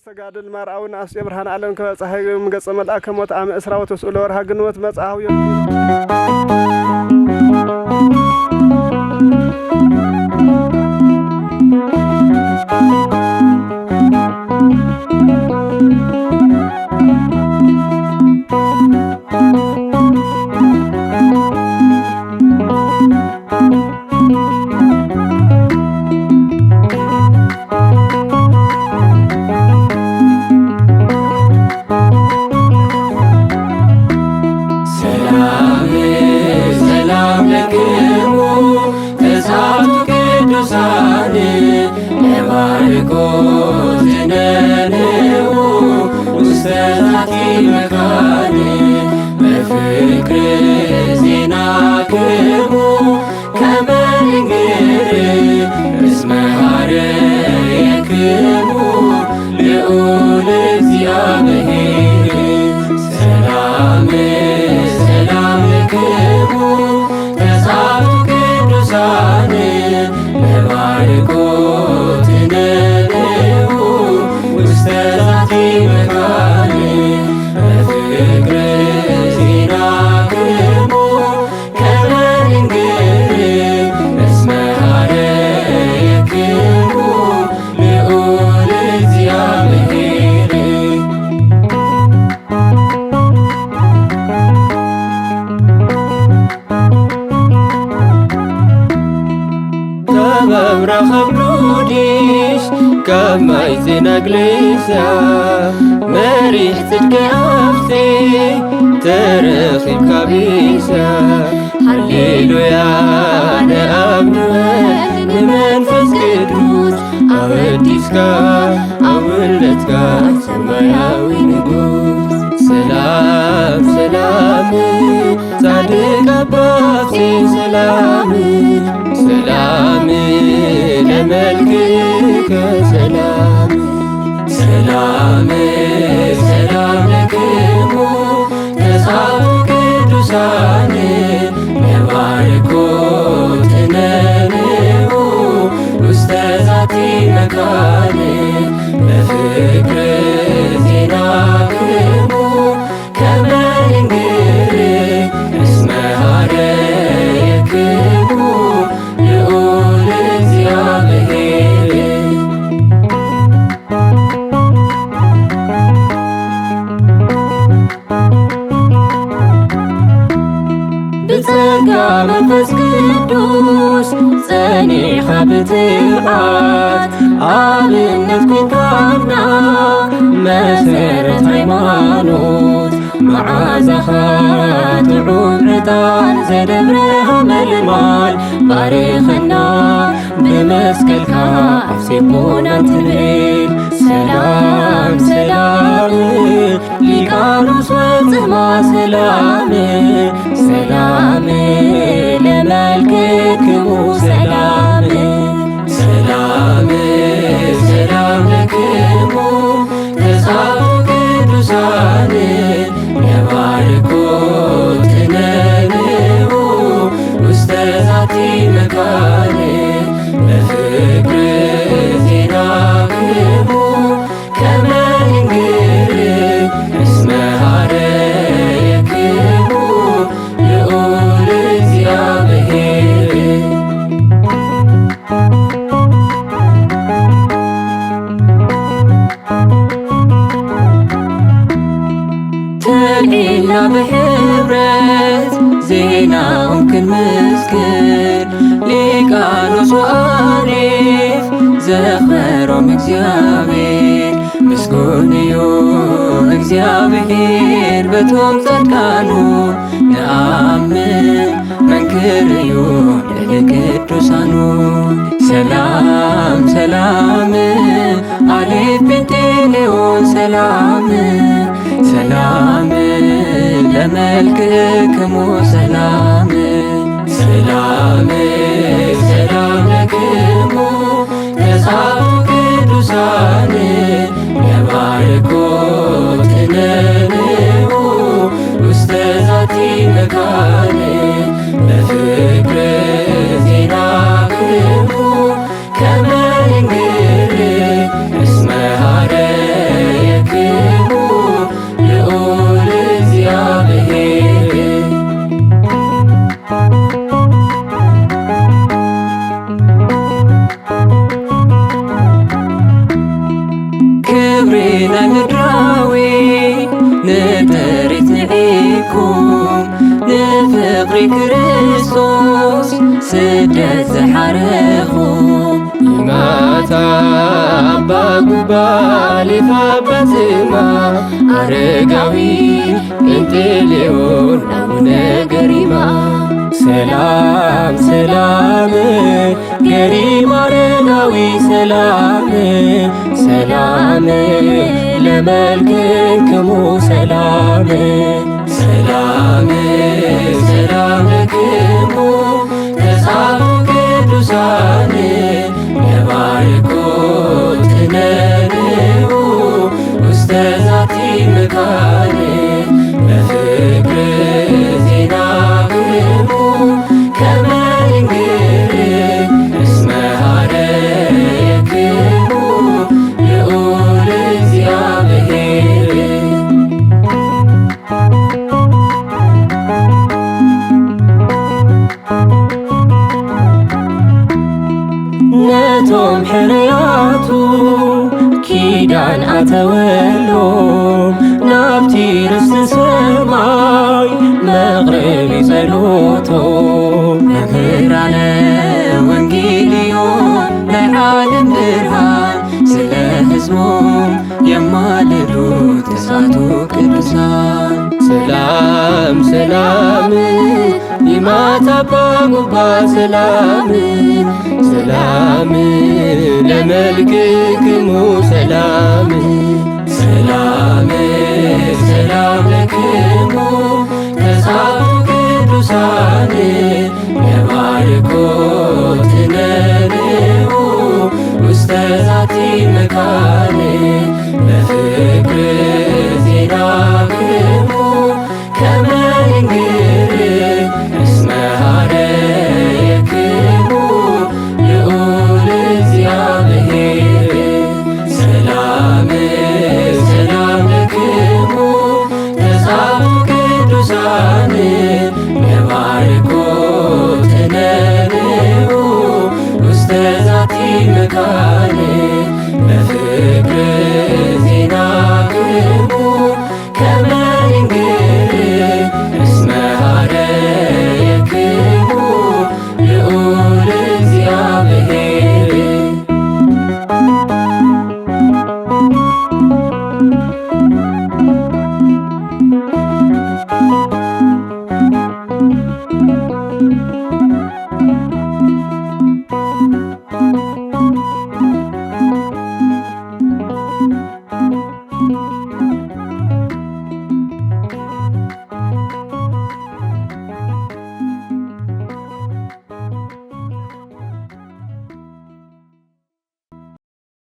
ሰጋድል ማርአውን አስጨ ብርሃን ዓለም ከፀሐይ ገጸ መልአከ ሞት አመ እስራው ተስኡለ ወርሃ ግንቦት መጽሐው كما يزنقليسا مريح تلقى أفتي ترخي بكابيسا هللويا نأمنوه بمنفس قدوس أوديسكا أولتكا سماياوي نقوس سلام سلام صادق أبافتي سلام سلام لملكك سلام سلام سلام لكم تسعة ቅዱሳን የባርኮት ነንሁ ውስተ ዛቲ መካን በፍቅር ዜናክሙ ከመ ንግር እስመ ኀረየክሙ ልዑል እግዚአብሔር ብጸጋ መንፈስ ቅዱስ ጸኒሐ ብትርዓት አብነት ኮንካና መሰረት ሃይማኖት መዓዛኻ ጥዑም ዕጣን ዘደብረ ሐመልማል ባርኸና ብመስቀልካ አፍሲቦና ትብል ሰላም ሰላም ሊቃኖስ ወጽሕማ ሰላም ሰላም ለመልክክሙ ሰላም ሰላም ሰላም ለክሙ ተስዓቱ ቅዱሳን የባርኮት ነንሁ ውስተ ዛቲ መካን በፍቅር ዜናክሙ ከመ ንግር እስመ ኀረየክሙ ልዑል እግዚአብሔር ትልኢልና በኅብረት ዜናውን ክንምስክር ሊቃኖስ ወአሪፍ ዘኽበሮም እግዚአብሔር ምስጉን እዩ እግዚአብሔር በቶም ጻድቃኑ ነአምን መንክር እዩ ለቅዱሳኑ ሰላም ሰላም አሌፍ ጴንጤሌዎን ሰላም ሰላም ለመልክክሙ ሰላም ሰላም ሰላም በፍቅር ዜናክሙ ከመ ንንግር እስመ ኀረየክሙ ልዑል እግዚአብሔር። ክብሬ ናይ ምድራዊ ንጥሪት ንዒኩም ንፍቕሪ ክርስቶስ ስደት ዝሓረኹም ይማታ አባ ጉባ ሊቀ ጳጳሳት አረጋዊ ጴንጤሌዎን አቡነ ገሪማ ሰላም ሰላም ገሪማ አረጋዊ ሰላም ሰላም ለመልክክሙ ሰላም ሰላም ሰላም ለክሙ ተጻሕፉ ቅዱሳን የባርኮት ነንዑ ውስተ ዛቲ መካን በፍቅር ዜናክሙ ከመ ንንግር እስመ ኀረየክሙ ልዑል እግዚአብሔር። ነቶም ሕርያቱ ኪዳን ኣተወሎም ናብቲ ርስቲ ሰማይ መቕረቢ ጸሎቶም መምህራነ ወንጌል እዮም ናይ ዓለም ብርሃን ስለ ሕዝቦም የማልዱ ተስዓቱ ቅዱሳን ሰላም ሰላም ይማታ አባ ጉባ ሰላም ሰላም ለመልክክሙ ሰላም ሰላም ሰላም ለክሙ ተጻሕፉ ቅዱሳን